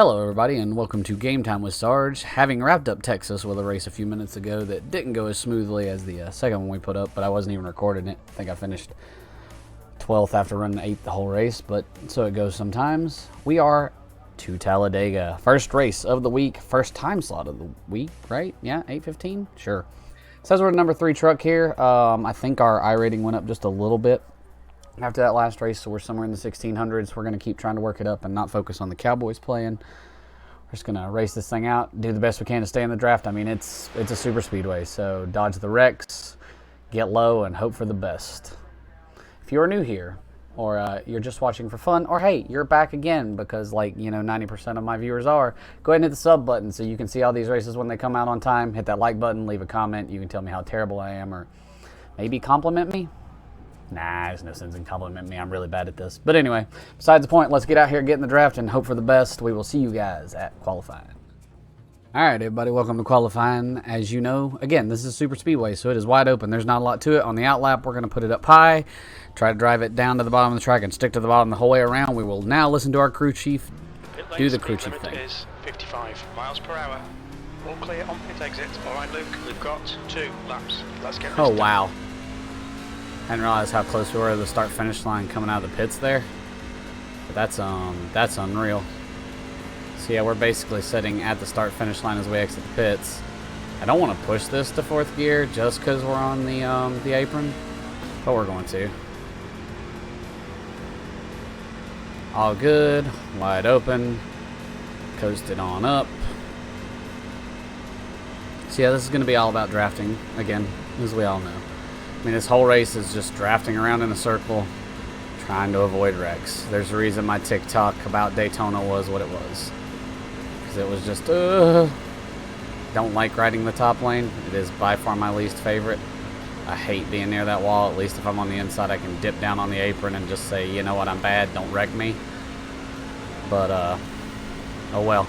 Hello everybody and welcome to Game Time with Sarge. Having wrapped up Texas with a race a few minutes ago that didn't go as smoothly as the second one we put up, but I wasn't even recording it. I think I finished 12th after running 8th the whole race, but so it goes sometimes. We are to Talladega. First race of the week, first time slot of the week, right? Yeah, 8:15? Sure. It says we're the number 3 truck here. I think our iRating went up just a little bit after that last race, so we're somewhere in the 1600s. We're going to keep trying to work it up and not focus on the Cowboys playing. We're just going to race this thing out, do the best we can to stay in the draft. I mean, it's a super speedway, so dodge the wrecks, get low, and hope for the best. If you're new here, or you're just watching for fun, or hey, you're back again because, like, 90% of my viewers are, go ahead and hit the sub button so you can see all these races when they come out on time. Hit that like button, leave a comment. You can tell me how terrible I am, or maybe compliment me. Nah, there's no sense in complimenting me. I'm really bad at this. But anyway, besides the point, let's get out here, get in the draft, and hope for the best. We will see you guys at qualifying. All right, everybody, welcome to qualifying. As you know, again, this is Super Speedway, so it is wide open. There's not a lot to it. On the outlap, we're going to put it up high, try to drive it down to the bottom of the track and stick to the bottom the whole way around. We will now listen to our crew chief do the crew chief thing. Is 55 miles per hour. All clear on pit exit. All right, Luke, we've got 2 laps. Let's get this Oh, done. wow. I didn't realize how close we were to the start-finish line coming out of the pits there. But that's unreal. So yeah, we're basically sitting at the start-finish line as we exit the pits. I don't want to push this to 4th gear just because we're on the apron, but we're going to. All good, wide open, coasted on up. So yeah, this is going to be all about drafting again, as we all know. I mean, this whole race is just drafting around in a circle, trying to avoid wrecks. There's a reason my TikTok about Daytona was what it was. Because it was just, don't like riding the top lane. It is by far my least favorite. I hate being near that wall. At least if I'm on the inside, I can dip down on the apron and just say, you know what, I'm bad, don't wreck me. But, oh well.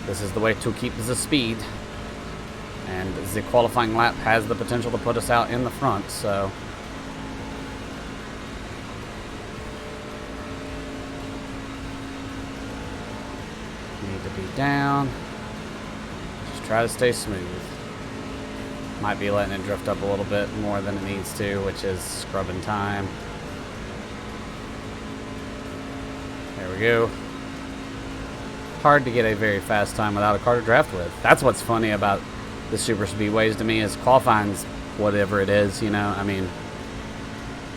This is the way to keep the speed. And the qualifying lap has the potential to put us out in the front, so. Need to be down. Just try to stay smooth. Might be letting it drift up a little bit more than it needs to, which is scrubbing time. There we go. Hard to get a very fast time without a car to draft with. That's what's funny about the super speedways to me, is qualifying's whatever it is, I mean,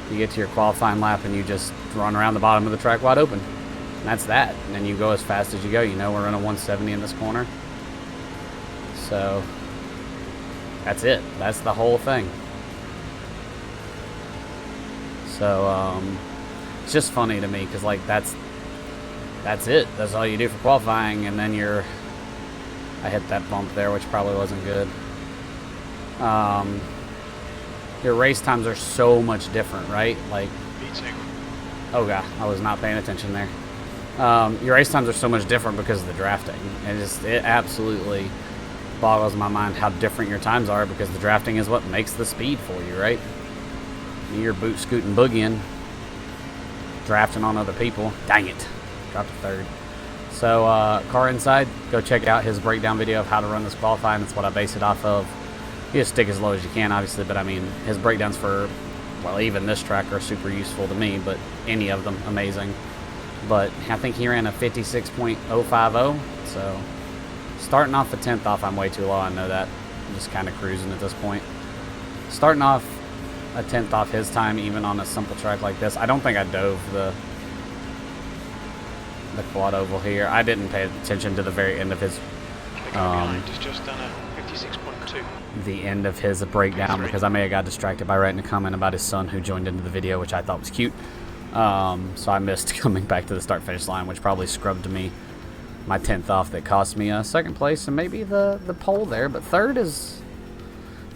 you get to your qualifying lap and you just run around the bottom of the track wide open, and that's that. And then you go as fast as you go. We're running 170 in this corner, so that's it. That's the whole thing. So it's just funny to me because, like, that's it. That's all you do for qualifying, and then I hit that bump there, which probably wasn't good. Your race times are so much different, right? Like, oh god, I was not paying attention there. Your race times are so much different because of the drafting. It absolutely boggles my mind how different your times are, because the drafting is what makes the speed for you, right? You're boot scooting boogieing, drafting on other people. Dang it, dropped to 3rd. So, car inside, go check out his breakdown video of how to run this qualifying. That's what I base it off of. You just stick as low as you can, obviously, but I mean, his breakdowns for, well, even this track are super useful to me, but any of them, amazing. But I think he ran a 56.050, so starting off the 10th off, I'm way too low, I know that. I'm just kind of cruising at this point. Starting off a 10th off his time, even on a simple track like this, I don't think I dove the quad oval here. I didn't pay attention to the very end of his just done a 56.2. the end of his breakdown, because I may have got distracted by writing a comment about his son who joined into the video, which I thought was cute. So I missed coming back to the start finish line, which probably scrubbed me my 10th off. That cost me 2nd place and maybe the pole there, but 3rd is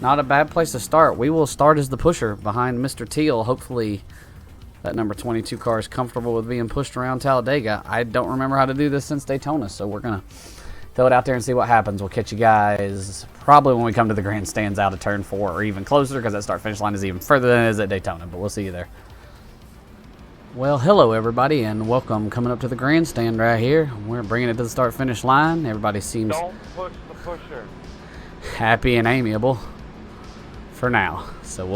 not a bad place to start. We will start as the pusher behind Mr. Teal. Hopefully that number 22 car is comfortable with being pushed around Talladega. I don't remember how to do this since Daytona, so we're going to throw it out there and see what happens. We'll catch you guys probably when we come to the grandstands out of turn 4, or even closer, because that start-finish line is even further than it is at Daytona, but we'll see you there. Well, hello everybody, and welcome coming up to the grandstand right here. We're bringing it to the start-finish line. Everybody seems Don't push the pusher. happy and amiable for now. So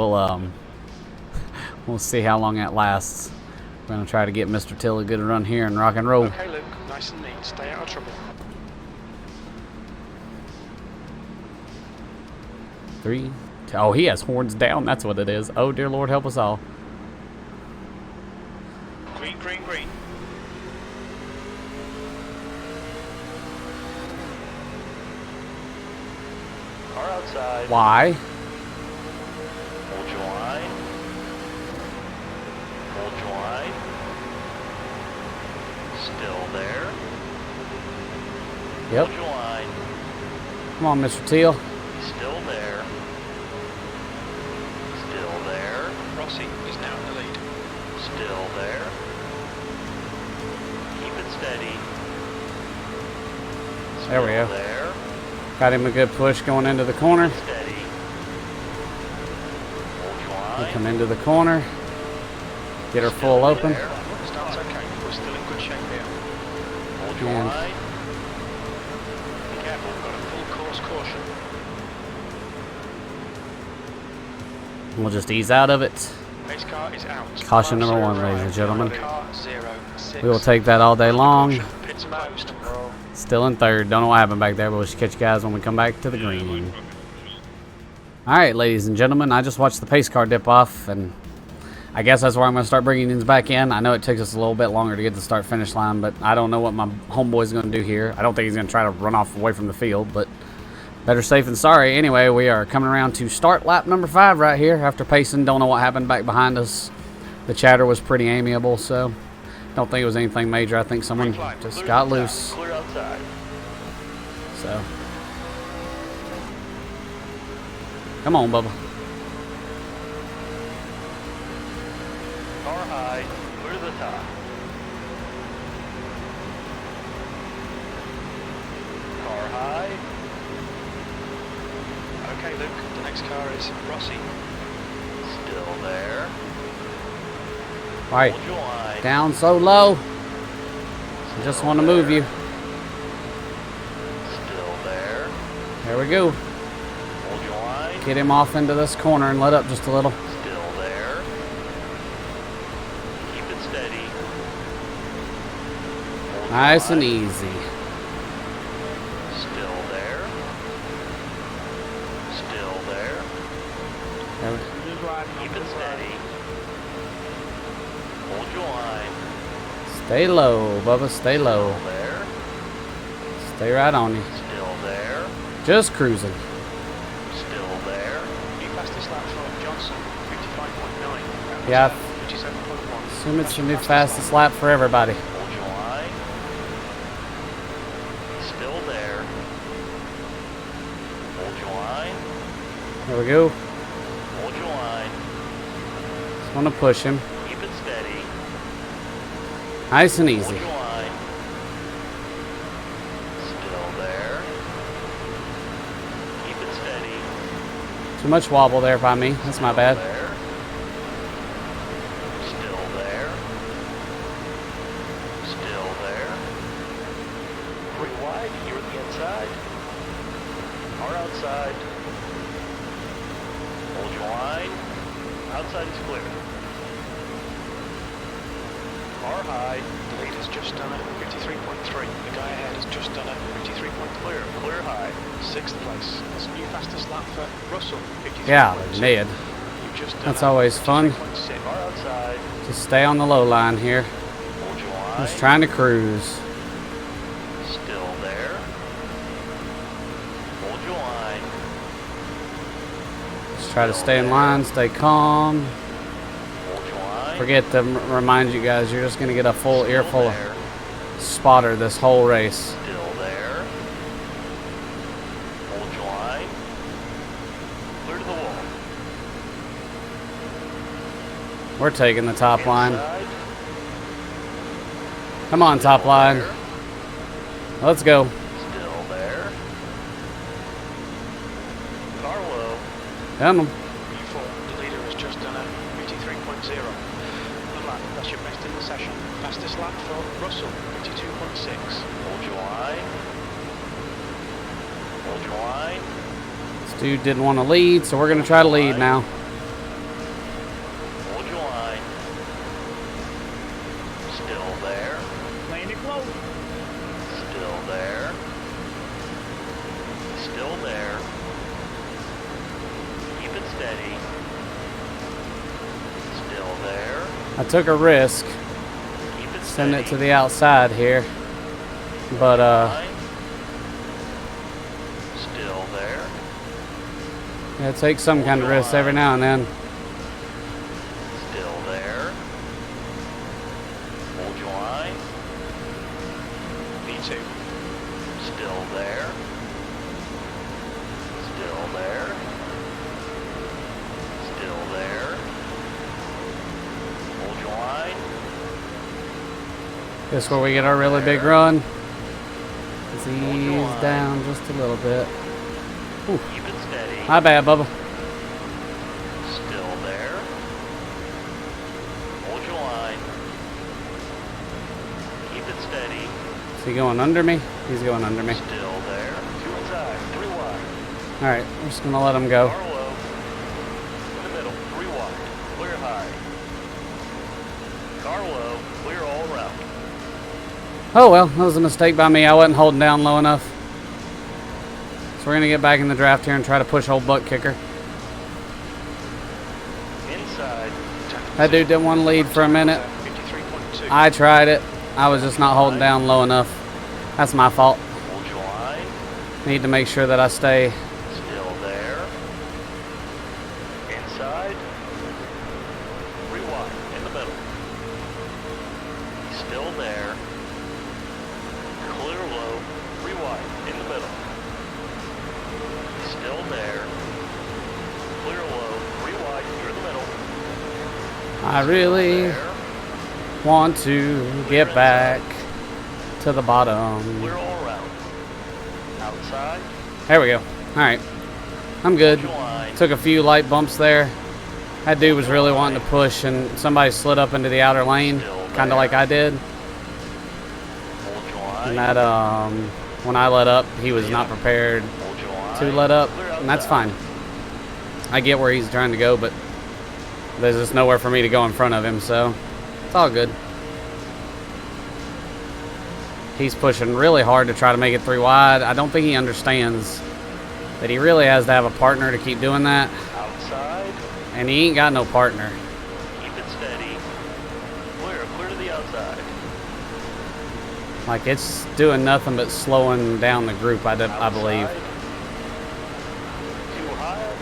we'll see how long that lasts. We're gonna try to get Mr. Till a good run here and rock and roll. Okay, Luke, nice and neat. Stay out of trouble. 3, 2, oh, he has horns down. That's what it is. Oh, dear Lord, help us all. Green, green, green. Car outside. Why? Hold your line. Hold your line. Still there. Yep. Hold your line. Come on, Mr. Till. Still there. Still there. Rossi is now in the lead. Still there. Keep it steady. There we Still go. There. Got him a good push going into the corner. Steady. Hold your We'll line. come into the corner. Get her full open. There. Start's okay. We're still in good shape here. Hold your And- line. Be careful, we've got a full course caution. We'll just ease out of it. Pace car is out. Caution number 1, 5-0, ladies and gentlemen. Car 0-6. We will take that all day long. Pits closed. Bro. Still in third. Don't know what happened back there, but we should catch you guys when we come back to the green. Alright, ladies and gentlemen, I just watched the pace car dip off, and I guess that's where I'm going to start bringing these back in. I know it takes us a little bit longer to get to the start-finish line, but I don't know what my homeboy's going to do here. I don't think he's going to try to run off away from the field, but better safe than sorry. Anyway, we are coming around to start lap number 5 right here after pacing. Don't know what happened back behind us. The chatter was pretty amiable, so don't think it was anything major. I think someone just Clear got outside. loose. Clear outside. So, come on, Bubba. Car high. Clear to the top. Car high. Okay, Luke, the next car is Rossi. Still there. Right, Hold your line. down so low. I just want to move you. Still there. There we go. Hold your line. Get him off into this corner and let up just a little. Still there. Keep it steady. Hold your Nice and line. easy. Still there. Still there. There we- Keep it steady. Hold your line. Stay low, Bubba. Stay low. Still there. Stay right on you. Still there. Just cruising. Still there. New fastest lap for Johnson, 55.9. Yeah. 57.1. Assume it's the new fastest lap for everybody. Hold your line. Still there. Hold your line. There we go. Hold your line. Just want to push him. Keep it steady. Nice and Hold easy. your line. Still there. Keep it steady. Too much wobble there by me. That's my bad. There. Still there. Still there. Pretty wide. You're at the inside. Car outside. Hold your line. Outside is clear. Car high. The lead has just done a 53.3. The guy ahead has just done a 53.3. Clear. Clear high. 6th place. That's new fastest lap for Russell, 53.6. Yeah, Ned. You've just done That's a always fun. 53.6. Car outside. Just stay on the low line here. Hold your line. Just trying to cruise. Still there. Hold your line. Just try to stay in line, stay calm. Hold your line. Forget to remind you guys, you're just going to get a full Still earful of there. spotter this whole race. Still there. Hold your line. Clear to the wall. We're taking the top line. Inside. Come on, top Still line. there. Let's go. Still there. Car low. Come on. The leader has just done a 53.0. Good lap, that's your best in 52.6. Hold your line. Hold your line. This dude didn't want to lead, so we're going to try to lead now. Hold your line. Still there. Playing it close. Still there. Still there. Keep it steady. Still there. I took a risk. Keep it Send steady. it to the outside here. But, Line. Still there. yeah, take some kind of risk every now and then. Still there. Hold your line. P2. Still there. Still there. Still there. Hold your line. This is where we get our really big run. Let's ease down just a little bit. Keep it steady. My bad, Bubba. Still there. Hold your line. Keep it steady. Is he going under me? He's going under me. Still there. 2 inside. 3 wide. All right, we're just going to let him go. Car low. In the middle. 3 wide. Clear high. Car low. Clear all around. Oh, well, that was a mistake by me. I wasn't holding down low enough. So we're going to get back in the draft here and try to push old butt kicker. Inside. That dude didn't want to lead for a minute. 53.2. I tried it. I was just not holding down low enough. That's my fault. Hold your line. Need to make sure that I stay. Still there. Inside. 3 wide. In the middle. Still there. Clear low. 3 wide. In the middle. Still there. Clear low. 3 wide. You're in the middle. I really There. want to get back to the bottom. Clear all around. Outside. There we go. All right. I'm good. Hold your line. Took a few light bumps there. That dude was really wanting to push, and somebody slid up into the outer lane, kind of like I did. Hold your line. And that, when I let up, he was not prepared Hold your line. to let up, Clear and that's outside. fine. I get where he's trying to go, but there's just nowhere for me to go in front of him, so it's all good. He's pushing really hard to try to make it 3 wide. I don't think he understands that he really has to have a partner to keep doing that, Outside. and he ain't got no partner. Keep it steady. Clear. Clear to the outside. Like, it's doing nothing but slowing down the group, I believe. Outside. Too high.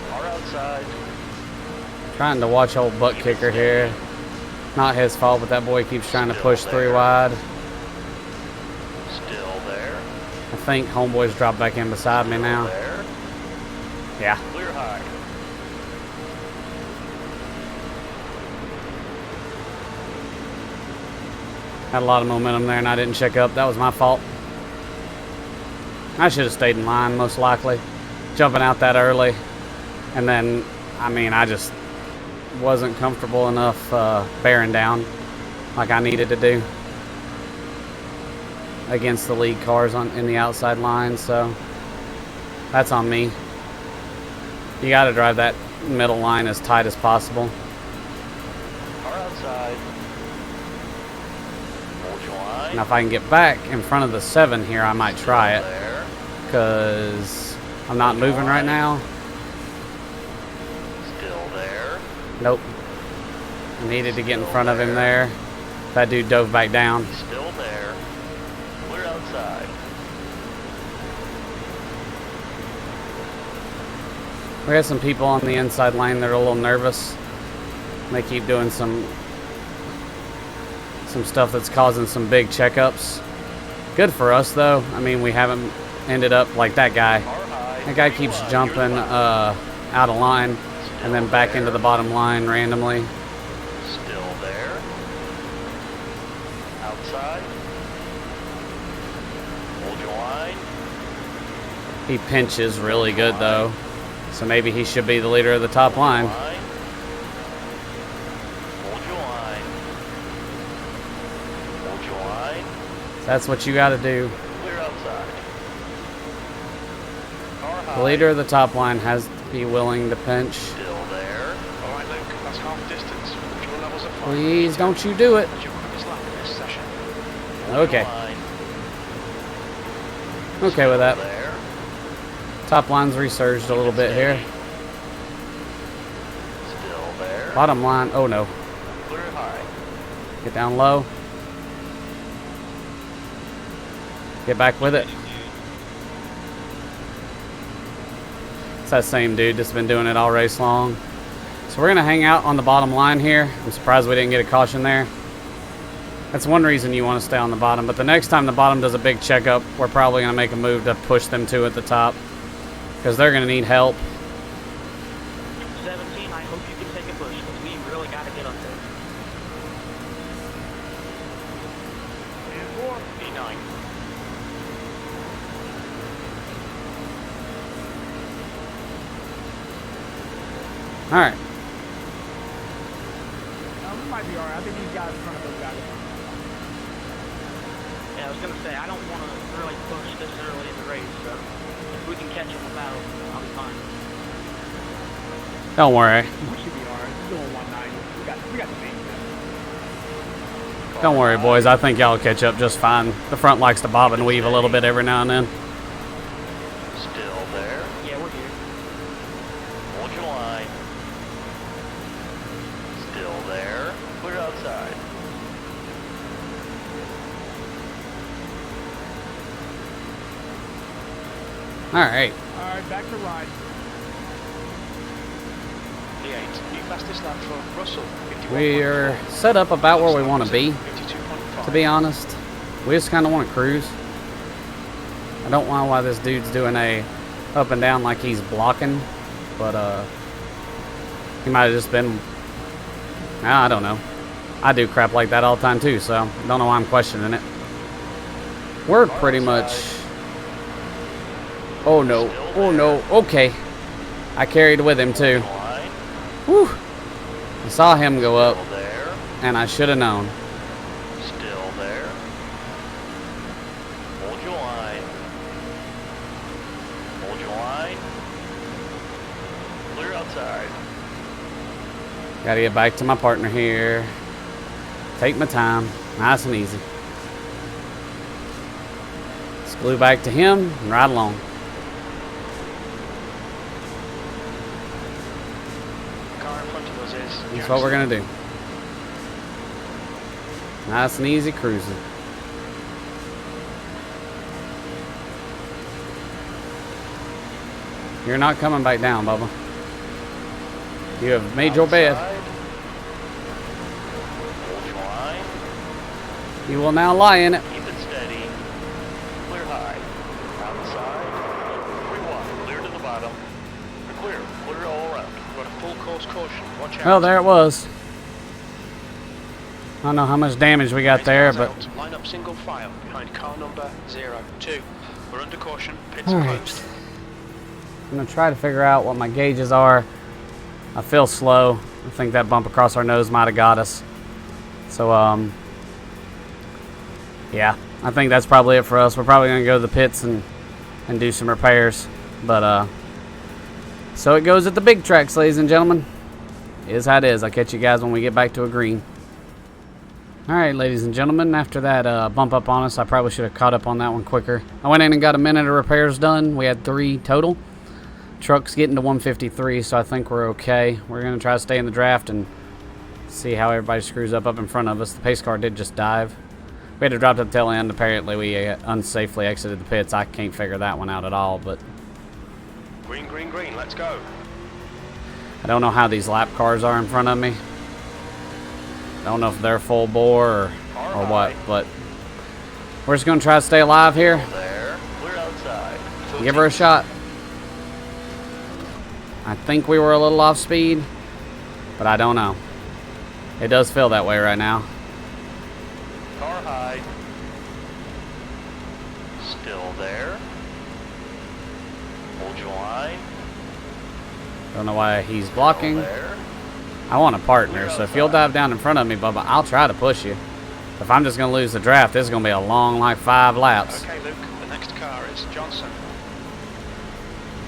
Car outside. Trying to watch old butt kicker here. Not his fault, but that boy keeps trying to push 3 wide. Still there. I think homeboy's dropped back in beside me now. There. Yeah. Clear high. Had a lot of momentum there, and I didn't check up. That was my fault. I should have stayed in line, most likely. Jumping out that early. And then, I mean, I just wasn't comfortable enough bearing down like I needed to do against the lead cars in the outside line. So that's on me. You got to drive that middle line as tight as possible. Car outside. Hold your line. Now, if I can get back in front of the 7 here, I might try it, There. because I'm not moving right now. Still there. Nope. I needed to get in front of him there. That dude dove back down. Still there. Clear outside. We got some people on the inside lane that are a little nervous. They keep doing some stuff that's causing some big checkups. Good for us, though. I mean, we haven't ended up like that guy. Car high. That guy keeps jumping out of line and then back into the bottom line randomly. Still there. Outside. Hold your line. He pinches really good, though. So maybe he should be the leader of the top line. Hold your line. Hold your line. That's what you got to do. Clear outside. Car high. The leader of the top line has to be willing to pinch. Still there. All right, Luke, that's half distance. Fuel levels are fine. Please don't you do it. What's your quickest lap in this session? Hold Okay. your line. Okay with that. There. Top line's resurged a little bit here. Still there. Bottom line, oh no. Clear high. Get down low. Get back with it. It's that same dude that's been doing it all race long. So we're going to hang out on the bottom line here. I'm surprised we didn't get a caution there. That's one reason you want to stay on the bottom. But the next time the bottom does a big checkup, we're probably going to make a move to push them two at the top. Because they're going to need help. 17, I hope you can take a push, because we really got to get up there. And 4, E9. Alright. We might be alright. I think these guys in front of those guys. Yeah, I was going to say, I don't want to really push this early in the race, so if we can catch them without, I'll be fine. Don't worry. We should be alright. We're doing 190. We got the main Don't worry, boys. I think y'all will catch up just fine. The front likes to bob and weave a little bit every now and then. Still there. Yeah, we're here. Hold your line. Still there. Clear outside. Alright. Alright, back to ride. E8, new fastest lap for Russell. 51.4. We're set up about where we want to be, 52.5. to be honest. We just kind of want to cruise. I don't know why this dude's doing a up and down like he's blocking, but he might have just been, I don't know. I do crap like that all the time too, so don't know why I'm questioning it. We're pretty much, oh no, okay. I carried with him too. Line. Whew. I saw him go up, Still there. and I should have known. Still there. Hold your line. Hold your line. Clear outside. Gotta get back to my partner here. Take my time, nice and easy. Just glue back to him and ride along. Car in front of us is That's what we're gonna do. Nice and easy cruising. You're not coming back down, Bubba. You have made your bed. Outside. Hold your line. You will now lie in it. Keep it steady. Clear high. Outside. 3-1. Clear to the bottom. You're clear. Clear all around. Got a full course caution. Watch out. Oh, there it was. I don't know how much damage we got Race there, cars but out. Line up single file behind car number 02. We're under caution. Pits all are right. closed. I'm gonna try to figure out what my gauges are. I feel slow. I think that bump across our nose might have got us. So, yeah, I think that's probably it for us. We're probably gonna go to the pits and do some repairs. But, so it goes at the big tracks, ladies and gentlemen. It is how it is. I'll catch you guys when we get back to a green. Alright, ladies and gentlemen, after that bump up on us, I probably should have caught up on that one quicker. I went in and got a minute of repairs done. We had 3 total. Truck's getting to 153, so I think we're okay. We're going to try to stay in the draft and see how everybody screws up in front of us. The pace car did just dive. We had to drop to the tail end. Apparently, we unsafely exited the pits. I can't figure that one out at all, but Green, green, green. Let's go. I don't know how these lap cars are in front of me. I don't know if they're full bore or what, but we're just going to try to stay alive here. There. Clear outside. Give her a shot. I think we were a little off speed, but I don't know. It does feel that way right now. Car high. Still there. Hold your line. Don't know why he's blocking. Still there. I want a partner, so if you'll dive down in front of me, Bubba, I'll try to push you. If I'm just going to lose the draft, this is going to be a long, like, 5 laps. Okay, Luke, the next car is Johnson.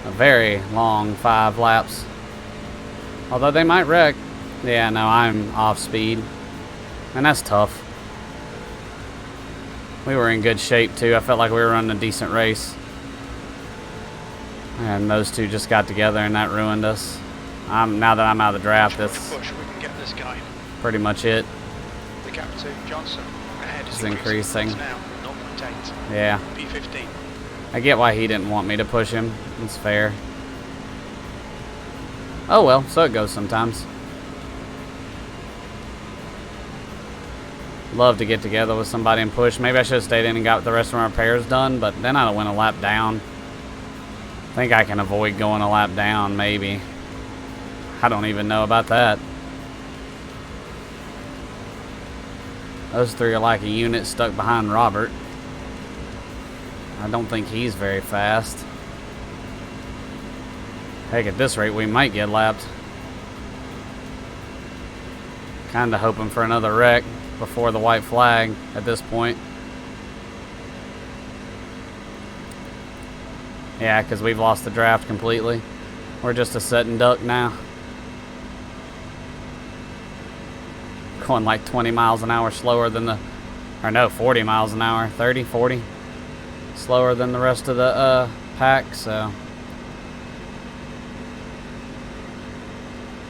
A very long 5 laps. Although they might wreck. Yeah, no, I'm off speed. And that's tough. We were in good shape, too. I felt like we were running a decent race. And those two just got together, and that ruined us. Now that I'm out of the draft, that's Push, we can get this guy. pretty much it. The gap to Johnson ahead is It's increasing. It's now 0.8. Yeah. P15. I get why he didn't want me to push him. It's fair. Oh well, so it goes sometimes. Love to get together with somebody and push. Maybe I should have stayed in and got the rest of my repairs done, but then I'd have went a lap down. I think I can avoid going a lap down, maybe. I don't even know about that. Those three are like a unit stuck behind Robert. I don't think he's very fast. Heck, at this rate, we might get lapped. Kinda hoping for another wreck before the white flag at this point. Yeah, because we've lost the draft completely. We're just a sitting duck now. Going like 20 miles an hour slower than the... Or no, 40 miles an hour. 30, 40. Slower than the rest of the pack, so...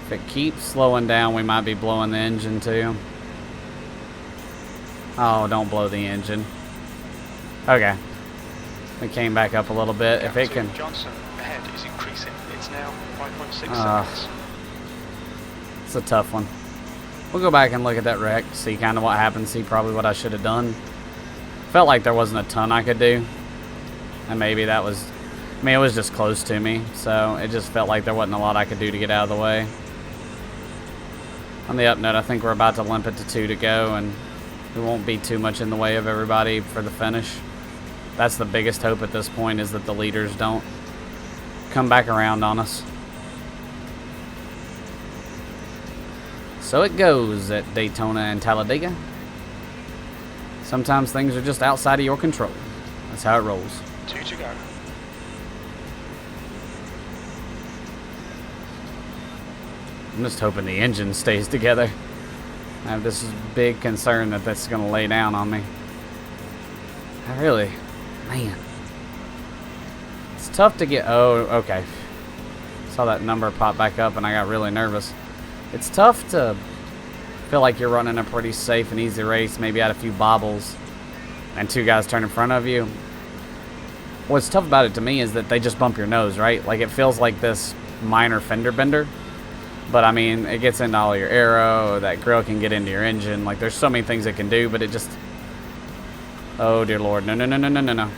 If it keeps slowing down, we might be blowing the engine too. Oh, don't blow the engine. Okay. We came back up a little bit. If it can... Johnson ahead is increasing. It's now 5.6 seconds. It's a tough one. We'll go back and look at that wreck, see kind of what happened, see probably what I should have done. Felt like there wasn't a ton I could do. And maybe that was... I mean, it was just close to me, so it just felt like there wasn't a lot I could do to get out of the way. On the up note, I think we're about to limp it to 2 to go, and we won't be too much in the way of everybody for the finish. That's the biggest hope at this point, is that the leaders don't come back around on us. So it goes at Daytona and Talladega. Sometimes things are just outside of your control. That's how it rolls. 2 to go. I'm just hoping the engine stays together. I have this big concern that that's going to lay down on me. I really... Man. It's tough to get... Oh, okay. Saw that number pop back up and I got really nervous. It's tough to feel like you're running a pretty safe and easy race, maybe had a few bobbles, and 2 guys turn in front of you. What's tough about it to me is that they just bump your nose, right? Like, it feels like this minor fender bender. But, I mean, it gets into all your aero, that grill can get into your engine. Like, there's so many things it can do, but it just... Oh, dear Lord. No, no, no, no, no, no, no.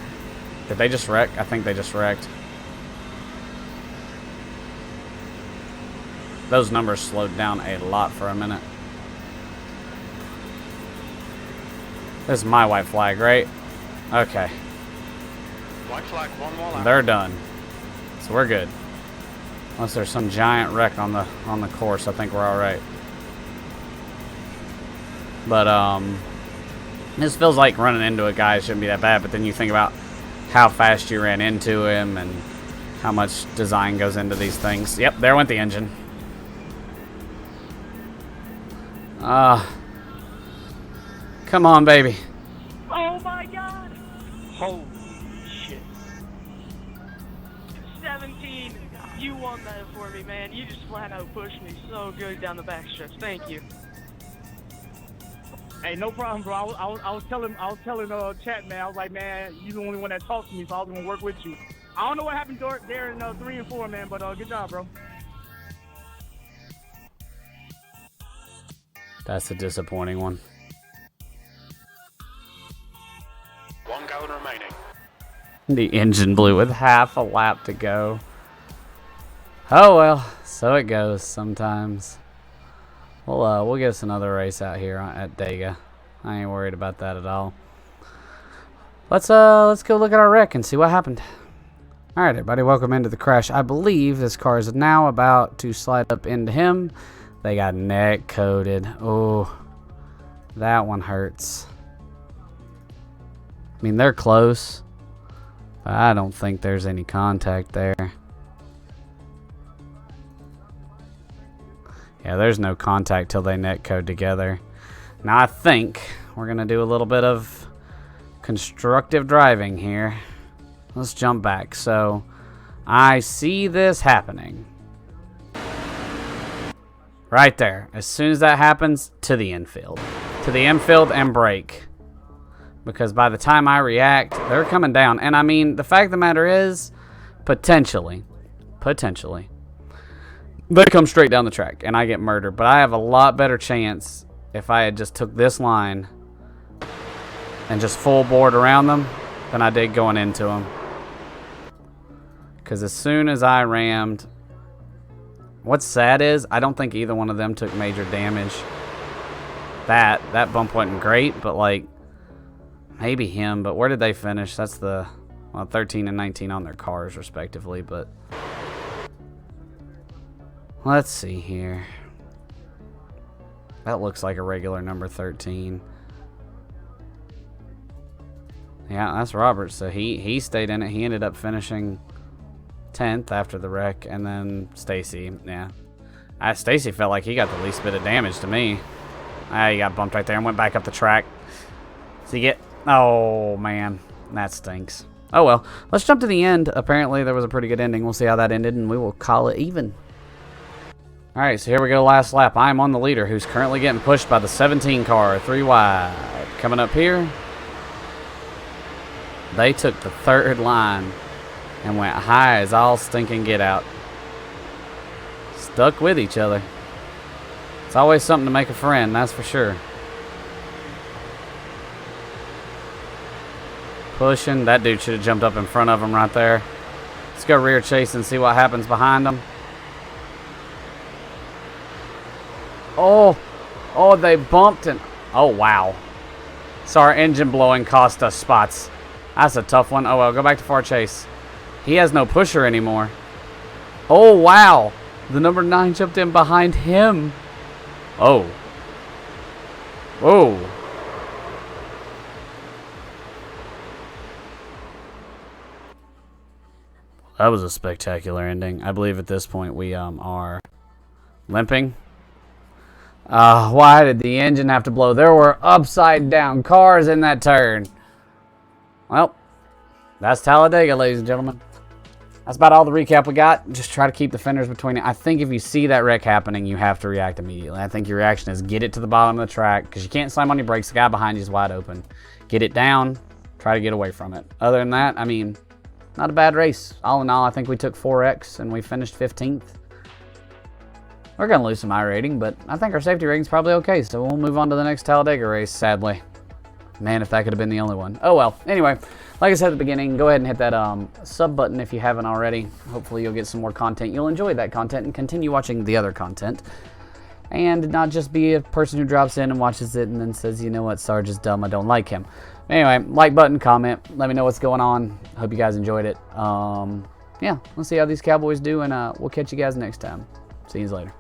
Did they just wreck? I think they just wrecked. Those numbers slowed down a lot for a minute. This is my white flag, right? Okay. White flag, 1 more lap. They're done. So we're good. Unless there's some giant wreck on the course, I think we're all right. But this feels like running into a guy shouldn't be that bad. But then you think about how fast you ran into him and how much design goes into these things. Yep, there went the engine. Come on, baby. Oh my god! Holy shit. 17. You won that for me, man. You just flat out pushed me so good down the backstretch. Thank you. Hey, no problem, bro. I was telling chat, man. I was like, man, you're the only one that talks to me, so I was gonna work with you. I don't know what happened there in 3 and 4, man, but good job, bro. That's a disappointing one. 1 gallon remaining. The engine blew with half a lap to go. Oh well, so it goes sometimes. We'll get us another race out here at Dega. I ain't worried about that at all. Let's go look at our wreck and see what happened. All right, everybody, welcome into the crash. I believe this car is now about to slide up into him. They got neck coated. Oh, that one hurts. mean, they're close. But I don't think there's any contact there. Yeah, there's no contact till they netcode together. Now I think we're going to do a little bit of constructive driving here. Let's jump back. So I see this happening. Right there. As soon as that happens, to the infield. To the infield and brake. Because by the time I react, they're coming down. And I mean, the fact of the matter is, potentially, they come straight down the track and I get murdered. But I have a lot better chance if I had just took this line and just full board around them than I did going into them. Because as soon as I rammed, what's sad is I don't think either one of them took major damage. That bump wasn't great, but like maybe him. But where did they finish? That's the 13 and 19 on their cars respectively. But let's see here. That looks like a regular number 13. Yeah, that's Roberts. So he stayed in it. He ended up finishing 10th after the wreck, and then Stacy. Yeah, Stacy felt like he got the least bit of damage to me. He got bumped right there and went back up the track. So you get, oh man, that stinks. Oh well, let's jump to the end. Apparently there was a pretty good ending. We'll see how that ended, and we will call it even. All right, so here we go, last lap. I'm on the leader, who's currently getting pushed by the 17 car, 3 wide. Coming up here, they took the third line and went high as all stinking get out. Stuck with each other. It's always something to make a friend, that's for sure. Pushing. That dude should have jumped up in front of him right there. Let's go rear chase and see what happens behind them. Oh, they bumped and, oh wow. So our engine blowing cost us spots. That's a tough one. Oh well, go back to far chase. He has no pusher anymore. Oh wow. The number 9 jumped in behind him. Oh. Whoa. That was a spectacular ending. I believe at this point we are limping. Why did the engine have to blow? There were upside down cars in that turn. Well, that's Talladega, ladies and gentlemen. That's about all the recap we got. Just try to keep the fenders between it. I think if you see that wreck happening, you have to react immediately. I think your reaction is get it to the bottom of the track because you can't slam on your brakes. The guy behind you is wide open. Get it down. Try to get away from it. Other than that, I mean, not a bad race. All in all, I think we took 4X and we finished 15th. We're going to lose some iRating, but I think our safety rating's probably okay, so we'll move on to the next Talladega race, sadly. Man, if that could have been the only one. Oh well. Anyway, like I said at the beginning, go ahead and hit that sub button if you haven't already. Hopefully you'll get some more content. You'll enjoy that content and continue watching the other content. And not just be a person who drops in and watches it and then says, you know what, Sarge is dumb, I don't like him. Anyway, like button, comment, let me know what's going on. Hope you guys enjoyed it. Yeah, let's see how these Cowboys do, and we'll catch you guys next time. See you later.